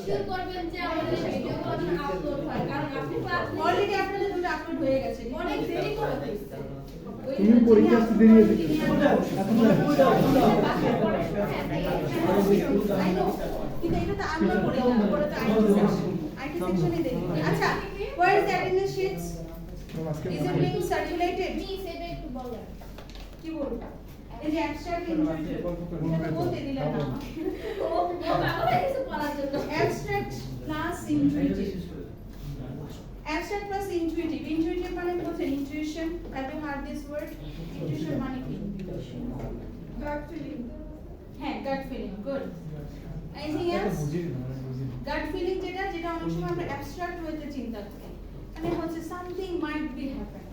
Sure করবেন যে আমাদের ভিডিও আপলোড হয়, কারণ আপনি ক্লাস অলরেডি আপনাদের দুটো আপলোড হয়ে গেছে, অনেক দেরি করে দিয়েছে। তুমি পরীক্ষা দেরি হয়ে গেছে। কিন্তু এটা তো আমরা করি না, ওটা তো আইটি সেকশনে দেই। আচ্ছা, where is the attendance sheets? Is it being circulated? Please এটা একটু বলেন। কি বলবো? এই যে abstract intuitive, এটা তো বলতে দিলেন না আমাকে। ও বাবা কিছু বলার জন্য। Abstract plus intuitive. Abstract plus intuitive. Intuitive মানে হচ্ছে intuition. Have you heard this word? Intuition মানে কি? Gut feeling. হ্যাঁ, gut feeling. Good. Anything else? Gut feeling যেটা অনেক সময় আমরা abstract হইতে চিন্তা করি। মানে হচ্ছে something might be happen.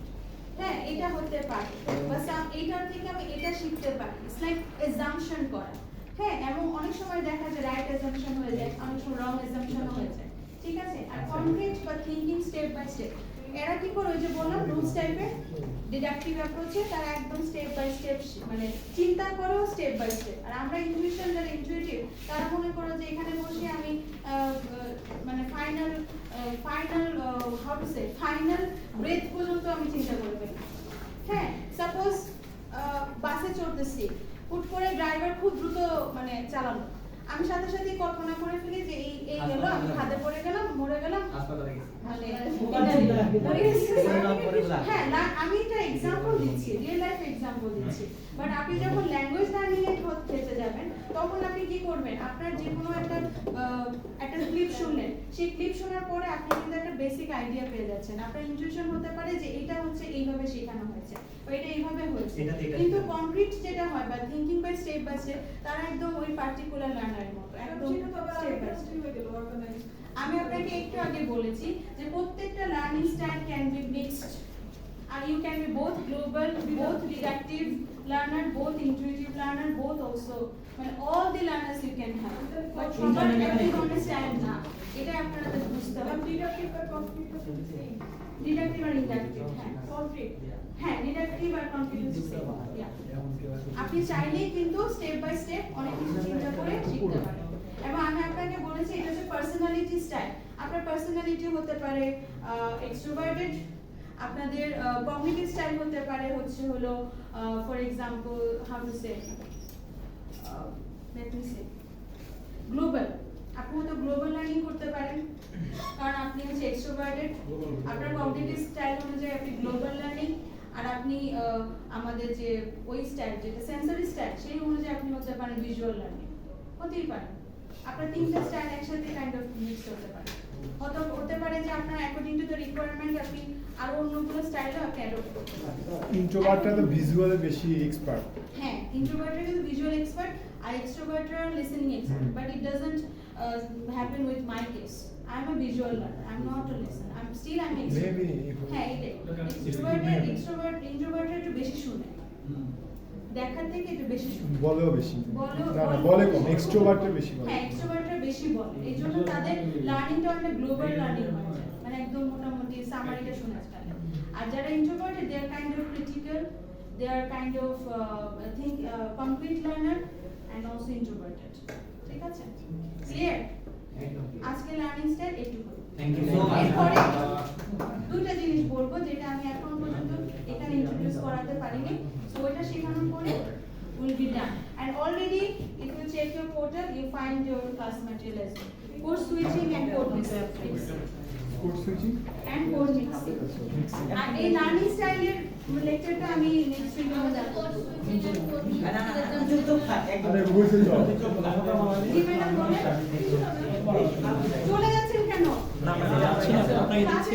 হ্যাঁ, এটা হতে পারে। বা এইটার থেকে আমি এটা শিখতে পারি। It's like assumption করা। হ্যাঁ, এবং অনেক সময় দেখা যায় রাইট assumption হয়ে যায়, অনেক সময় রং assumption হয়ে যায়। ঠিক আছে? আর কনক্রিট বা থিংকিং স্টেপ বাই স্টেপ, এরা কি করে, ওই যে বললাম রুলস টাইপের ডিডাকটিভ অ্যাপ্রোচে তারা একদম স্টেপ বাই স্টেপ মানে চিন্তা করো স্টেপ বাই স্টেপ। আর আমরা ইনটিউশন যারা ইনটিউটিভ তারা মনে করো যে এখানে বসে আমি মানে final how to say final breath পর্যন্ত আমি চিন্তা করে ফেলি। হ্যাঁ, সাপোজ বাসে চড়তেছি, হুট করে ড্রাইভার খুব দ্রুত মানে চালানো, আমি সাথে সাথে কল্পনা করে ফেলি যে এই গেল, আমি খাদে পড়ে গেলাম, মরে গেলাম, হাসপাতালে গেছি, হ্যাঁ না, আমি এটা এক্সাম্পল দিচ্ছি, রিয়েল লাইফ এক্সাম্পল দিচ্ছি। বাট আপনি যখন ল্যাঙ্গুয়েজ লার্নিং এর ক্ষেত্রে যাবেন তখন আপনি কি করবেন, আপনার যে কোনো একটা ক্লিপ শুনলেন, সেই ক্লিপ শোনার পরে আপনি কিন্তু একটা বেসিক আইডিয়া পেয়ে যাচ্ছেন। আপনার ইনটিউশন হতে পারে যে এটা হচ্ছে এইভাবে শেখানো হয়েছে বা এটা এইভাবে হয়েছে। কিন্তু কনক্রিট যেটা হয় বা থিংকিং বাই স্টেপ তারা একদম ওই পার্টিকুলার লার্নারের মতো একদম স্টেপ বাই স্টেপ। আমি আপনাকে একটু আগে বলেছি যে প্রত্যেকটা learning style can be mixed, and you can be both global, both reactive learner, both intuitive learner, both also, মানে all the learners you can have, but সবার একই ধরনের স্টাইল না, এটা আপনারা বুঝতে হবে। ডিডাকটিভ আর কনক্রিট সেম, ডিডাকটিভ আর inductive, হ্যাঁ কনক্রিট, হ্যাঁ ডিডাকটিভ আর কনক্রিট সেম। আপনি চাইলেই কিন্তু স্টেপ বাই স্টেপ অনেক কিছু চিন্তা করে শিখতে পারেন। এবং আমি আপনাকে বলেছি এটা হচ্ছে পার্সোনালিটি স্টাইল। আপনার পার্সোনালিটি হতে পারে এক্সট্রোভার্টেড, আপনাদের কগনিটিভ স্টাইল হতে পারে হলো for example how to say let me say global. আপনি হয়তো গ্লোবাল লার্নিং করতে পারেন কারণ আপনি হচ্ছে এক্সট্রোভার্টেড, আপনার কগনিটিভ স্টাইল অনুযায়ী আপনি গ্লোবাল লার্নিং, আর আপনি আমাদের যে ওই স্টাইল যেটা সেন্সরি স্টাইল সেই অনুযায়ী আপনি হতে পারেন ভিজুয়াল লার্নিং, হতেই পারে। আপনার তিনটা স্টাইল একসাথে কাইন্ড অফ মিক্স হতে পারে। হতে পারে যে আপনার অ্যাকর্ডিং টু দ্য রিকোয়ারমেন্ট আপনি আরো অন্যগুলো স্টাইলও আপনি অ্যাডপ্ট করতে পারেন। ইন্ট্রোভার্টরা তো ভিজুয়ালে বেশি এক্সপার্ট। হ্যাঁ, ইন্ট্রোভার্টরা কিন্তু ভিজুয়াল এক্সপার্ট আর এক্সট্রোভার্টরা listening expert, but it doesn't happen with my case. I'm a visual learner, I'm not a listener, I'm extrovert. Maybe হ্যাঁ, এটাই ইন্ট্রোভার্টরা একটু বেশি শুনে, দেখার থেকে একটু বেশি শুনে, বলেও বেশি, বলে কম, এক্সট্রোভার্টরা বেশি বলে। হ্যাঁ, এক্সট্রোভার্টরা বেশি বলে, এইজন্য তাদের লার্নিংটা অনেক গ্লোবাল লার্নিং হয়, মানে একদম মোটামুটি সামারিটা শোনা যায়। আর যারা introverted they are kind of critical, they are kind of complete learner and also introverted. ঠিক আছে, ক্লিয়ার? আজকে লার্নিং স্টাইল এইটুকু। Thank you so much. এরপরে দুটো জিনিস বলবো যেটা আমি এখন পর্যন্ত এখানে ইন্ট্রোডিউস করাতে পারিনি, সো এটা শেখানোর পরে will be done. And already if you check your portal you find your class material as well. Code switching and code mixing. Code switching And code mixing. আর এই লার্নিং স্টাইলের লেকচারটা আমি নেক্সট উইকে দেব। আরে বসে যাও। জি ম্যাডাম বলেন। চলে যাচ্ছেন কেন? না মানে যাচ্ছি না, আপনাকে দিচ্ছি।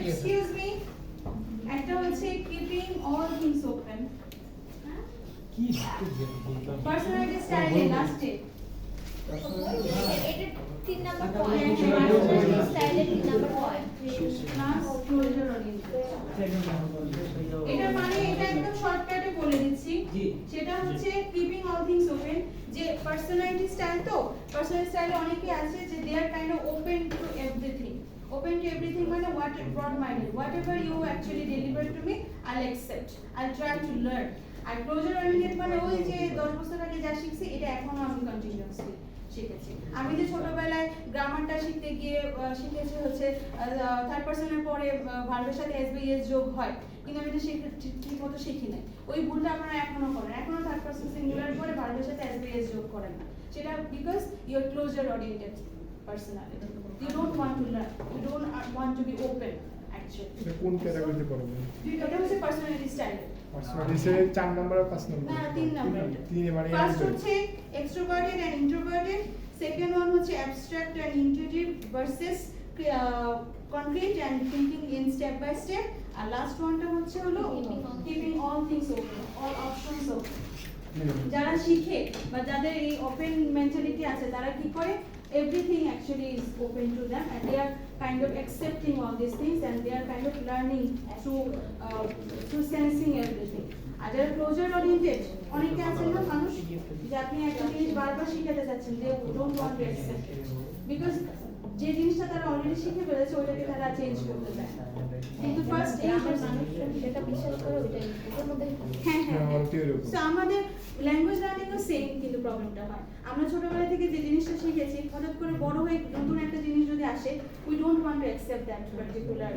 Excuse me, একটা হচ্ছে keeping all things open. Personality style last day. এটা 3 নাম্বার পয়েন্ট, পার্সোনালিটি স্টাইলের 3 number point. Class closure oriented. এটা মানে এটা একদম শর্টকাটে বলে দিচ্ছি, সেটা হচ্ছে keeping all things open, যে পার্সোনালিটি স্টাইল তো পার্সোনালিটি স্টাইলে অনেকে আছে যে they are kind of open to everything মানে what minded whatever you actually deliver to me I'll accept I'll try to learn আর ক্লোজার ওরিয়েন্টেড মানে ওই যে 10 বছর আগে যা শিখছি এটা এখনো আমি কন্টিনিউয়াসলি শিখেছি আমি যে ছোটবেলায় গ্রামারটা শিখতে গিয়ে শিখেছি হচ্ছে থার্ড পারসনের পরে ভার্বের সাথে এস বি এস যোগ হয় কিন্তু আমি এটা ঠিকমতো শিখি নাই ওই ভুলটা আপনারা এখনো করেন এখনো থার্ড পারসন সিঙ্গুলার পরে ভার্বের সাথে এস বি এস যোগ করেন না সেটা because you are closure oriented personality you don't want to learn you don't want to be open actually এটা কোন ক্যাটাগরিতে পড়বে এটা হচ্ছে পার্সোনালিটি স্টাইল পার্সোনালিটিসে 4 নাম্বার আর 5 নাম্বার না 3 নাম্বার 3 মানে ফার্স্ট হচ্ছে extroverted and introverted second one হচ্ছে abstract and intuitive versus concrete and thinking in step by step আর লাস্ট ওয়ানটা হচ্ছে হলো keeping all things open all options open যারা শিখে বা যাদের এই ওপেন মেন্টালিটি আছে তারা কি করে everything actually is open to them and they are kind of accepting all these things and they are kind of learning through sensing everything আর যারা ক্লোজার ওরিয়েন্টেড অনেকে আছেন না মানুষ যে আপনি একটা জিনিস বারবার শিখাতে যাচ্ছেন they don't want to accept it because যে জিনিসটা তারা অলরেডি শিখে ফেলেছে ওটাকে তারা চেঞ্জ করতে চায় কিন্তু ফার্স্ট এই মানুষ যেটা বিশ্বাস করে ওইটাই ওর মধ্যে হ্যাঁ সো আমাদের ল্যাঙ্গুয়েজ লার্নিং ও সেম কিন্তু প্রবলেমটা হয় আমরা ছোটবেলা থেকে যে জিনিসটা শিখেছি হঠাৎ করে বড় হয়ে নতুন একটা জিনিস যদি আসে we don't want to accept that particular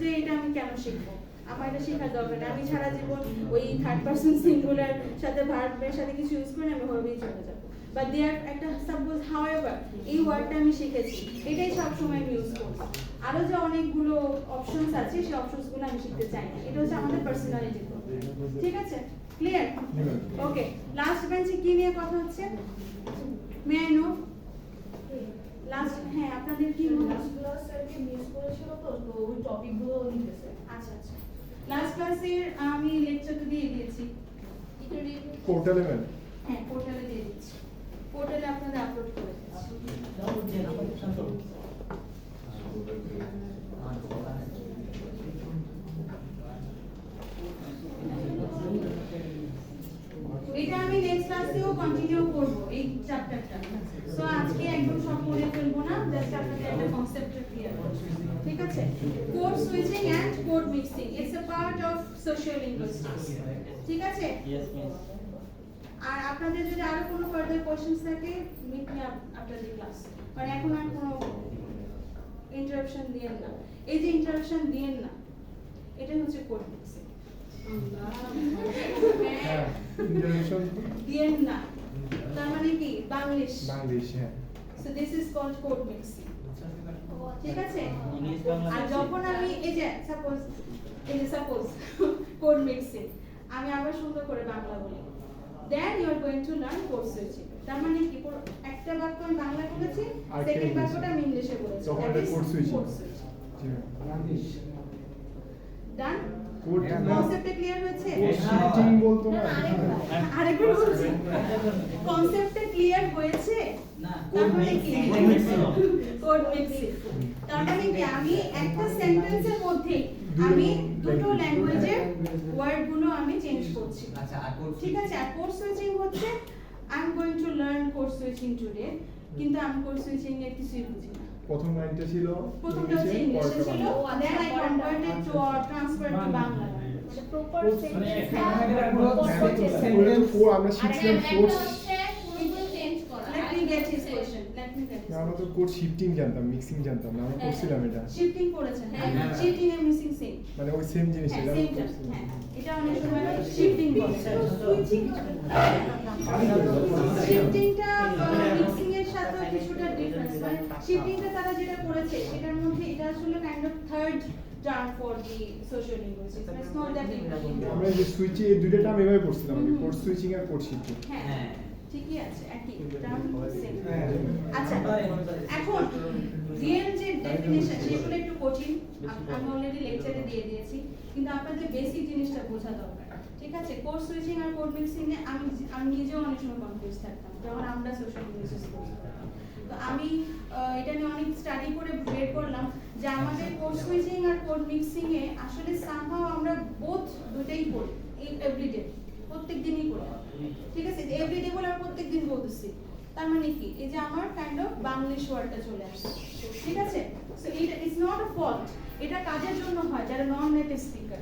যে এটা আমি কেন শিখবো আমার এটা শেখার দরকার নেই আমি সারা জীবন ওই থার্ড পারসন সিঙ্গুলার সাথে ভার্বের সাথে কিছু ইউজ করে আমি ভাবেই চলে যাবো বা দে আর একটা সাপোজ হাউএভার এই ওয়ার্ডটা আমি শিখেছি এটাই সব সময় আমি ইউজ করব আরো যে অনেকগুলো অপশনস আছে সেই অপশনসগুলো আমি শিখতে চাই না এটা হচ্ছে আমাদের পার্সোনালিটি ঠিক আছে ক্লিয়ার ওকে লাস্ট বেঞ্চে কি নিয়ে কথা হচ্ছে মে আই নো লাস্ট হ্যাঁ আপনাদের কি লাস্ট ক্লাস আজকে মিস করেছিল তো ওই টপিকগুলো নিতেছে আচ্ছা আচ্ছা লাস্ট ক্লাসে আমি লেকচার তো দিয়ে দিয়েছি পোর্টালে ম্যাম হ্যাঁ পোর্টালে দিয়ে দিচ্ছি পোর্টালে আপনাদের আপলোড করে দিচ্ছি এটা আমি নেক্সট ক্লাসেও কন্টিনিউ করব এই চ্যাপ্টারটা সো আজকে একদম সব পড়ে ফেলবো না জাস্ট আপনাদের একটা কনসেপ্টটা ক্লিয়ার করব ঠিক আছে code switching and code mixing it's a part of social linguistics ঠিক আছে Yes, miss. আর আপনাদের যদি আরো কোনো ফার্দার কোশ্চেনস থাকে meet me after the class মানে এখন আর কোনো ইন্টারাপশন দিয়েন না এই যে ইন্টারাপশন দিয়েন না এটা হচ্ছে কোড মিক্সিং হ্যাঁ ইন্টারনেশন দিয়েন না তার মানে কি বাংলিশ হ্যাঁ so this is called code mixing ঠিক আছে ইংলিশ বাংলা আর যখন আমি এই যে সাপোজ কোড মিক্সিং আমি আবার সুন্দর করে বাংলা বলি then you are going to learn code switching তার মানে কি একটা বাক্য আমি বাংলা বলেছি সেকেন্ড বাক্যটা আমি ইংলিশে বলেছি তখন এটা কোড সুইচিং ডান কোড কনসেপ্টে ক্লিয়ার হয়েছে শিফটিং বলতো না আরেকবার বলছি কনসেপ্টে ক্লিয়ার হয়েছে না তার কোড মানে কি মিক্সিং কোড মিক্সিং তার মানে কি আমি একটা সেন্টেন্সের মধ্যে আমি দুটো ল্যাঙ্গুয়েজের ওয়ার্ডগুলো আমি চেঞ্জ করছি আচ্ছা আর কোড ঠিক আছে আর কোড সুইচিং হচ্ছে I am going to learn code switching today কিন্তু আমি কোড সুইচিং এর কিছুই বুঝি না প্রথম লাইনটা ছিল প্রথমটা হচ্ছে ইংলিশে ছিল then I converted to transfer to Bangla মানে প্রপার মানে সেন্টেন্স আমরা শিখছিলাম কোড পুরোপুরি চেঞ্জ করা let me get his question let me get his আমরা তো কোড শিফটিং জানতাম মিক্সিং জানতাম না আমরা করছিলাম এটা শিফটিং করেছেন হ্যাঁ, হ্যাঁ শিফটিং এর মিসিং সেম মানে ওই সেম জিনিস হ্যাঁ এটা সেম হ্যাঁ এটা অনেক সময় শিফটিং বলে সুইচিং শিফটিংটা মিক্সিং এর সাথে কিছুটা ডিফারেন্স মানে শিফটিংটা তারা যেটা করেছে সেটার মধ্যে এটা আসলে kind of third term for the social linguistics it's not that important আমরা যে সুইচিং এই দুইটা টার্ম এভাবে পড়ছিলাম কোড সুইচিং আর কোড শিফটিং হ্যাঁ ঠিকই আছে একই টার্ম সেম আচ্ছা এখন রিয়েল যে ডেফিনিশন সেগুলো একটু কঠিন আমি অলরেডি লেকচারে দিয়ে দিয়েছি কিন্তু আপনাদের বেসিক জিনিসটা বোঝা দরকার ঠিক আছে কোড সুইচিং আর কোড মিক্সিং এ আমি নিজেও অনেক সময় কনফিউজ থাকতাম যখন আমরা সোশ্যাল লিঙ্গুইস্টিক্স পড়তাম তো আমি এটা নিয়ে অনেক স্টাডি করে বের করলাম যে আমাদের কোড সুইচিং আর কোড মিক্সিং এ আসলে সামহাও আমরা বোথ দুটেই পড়ি এভরিডে প্রত্যেকদিনই পড়ি ঠিক আছে এভরিডে বলে আমরা প্রত্যেকদিন বলছি তার মানে কি এই যে আমার কাইন্ড অফ বাংলিশ ওয়ার্ডটা চলে আসছে, ঠিক আছে? সো এটা ইজ নট আ ফল্ট, এটা কাজের জন্য হয় যারা non native speaker.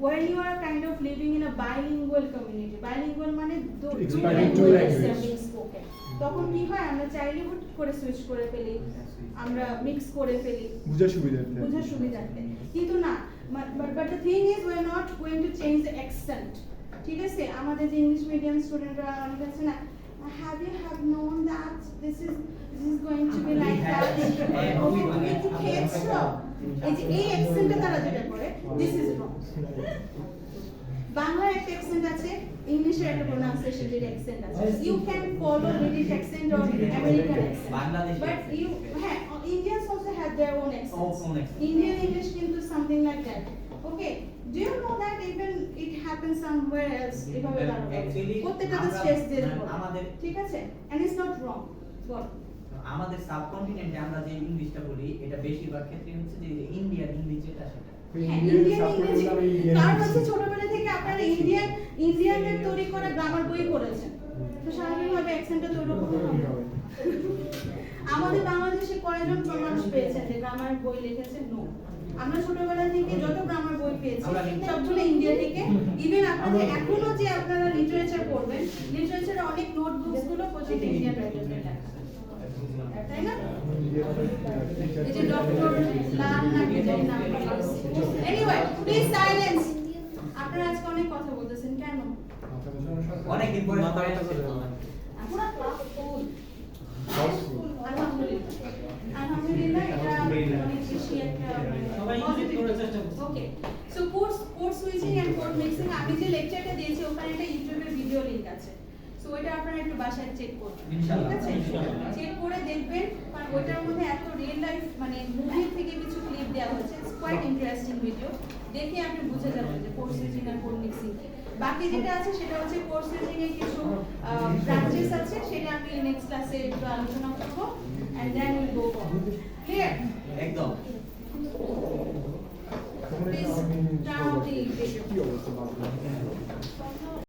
When you are kind of living in a bilingual community, bilingual মানে two languages are being spoken, তখন কি হয় আমরা চাইলে হুট করে সুইচ করে ফেলি, আমরা মিক্স করে ফেলি বোঝার সুবিধার্থে, কিন্তু না, but the thing is we are not going to change the accent, ঠিক আছে? আমাদের যে ইংলিশ মিডিয়াম স্টুডেন্টরা অনেক আছে না, have you have known that this is going to be like that, তুমি কি খেয়েছো, এই অ্যাকসেন্টটা তারা যেটা করে, this is wrong. বাংলার একটা অ্যাকসেন্ট আছে, ইংলিশের একটা প্রোনাউন্সিয়েশন এর অ্যাকসেন্ট আছে, you can follow British accent or American accent, but you Indians also have their own accents. Indian English কিন্তু something like that, okay? Do you know that even it happens somewhere else? এভাবে প্রত্যেকটা stress দিয়ে আমাদের, ঠিক আছে? and it's not wrong. What? আমাদের সাবকন্টিনেন্টে আমরা যে ইংলিশটা বলি এটা বেশিরভাগ ক্ষেত্রে হচ্ছে যে ইন্ডিয়ান ইংলিশ যেটা সেটা। কারণ হচ্ছে ছোটবেলা থেকে আপনারা ইন্ডিয়ানদের তৈরি করা গ্রামার বই পড়েছেন, তো স্বাভাবিকভাবে অ্যাকসেন্টটা তৈরি করতে হবে। আমাদের বাংলাদেশে কয়জন মানুষ পেয়েছেন যে গ্রামার বই লিখেছেন? নো। আমরা ছোটবেলা থেকে যত গ্রামার বই পেয়েছি সবগুলো ইন্ডিয়া থেকে। ইভেন আপনাদের এখনো যে আপনারা লিটারেচার পড়বেন, লিটারেচারে অনেক নোটবুকস গুলো প্রত্যেকটা ইন্ডিয়ান রাইটারদের লেখা, তাই না? এই যে ডক্টর লাল নাকি জানি নাম। Anyway, please silence. আপনারা আজকে অনেক কথা বলতেছেন কেন? অনেক দিন পরে পুরো ক্লাস ফুল। আলহামদুলিল্লাহ, এটা অনেক বেশি একটা সবাই ইংলিশ করার চেষ্টা করছে। Okay, so code switching and code mixing, আমি যে লেকচারটা দিয়েছি ওখানে একটা ইউটিউবের ভিডিও লিংক আছে, সো ওইটা আপনারা একটু বাসায় চেক করবেন, ঠিক আছে? চেক করে দেখবেন, কারণ ওইটার মধ্যে এত রিয়েল লাইফ মানে মুভি থেকে কিছু ক্লিপ দেওয়া হয়েছে, ইটস কোয়াইট ইন্টারেস্টিং ভিডিও, দেখে আপনি বুঝে যাবেন যে কোড সুইচিং আর কোড মিক্সিং। বাকি যেটা আছে সেটা হচ্ছে কোড সুইচিং এর কিছু ব্রাঞ্চেস আছে, সেটা আমি নেক্সট ক্লাসে একটু আলোচনা করব, and then will go for clear একদম। Please turn off the video.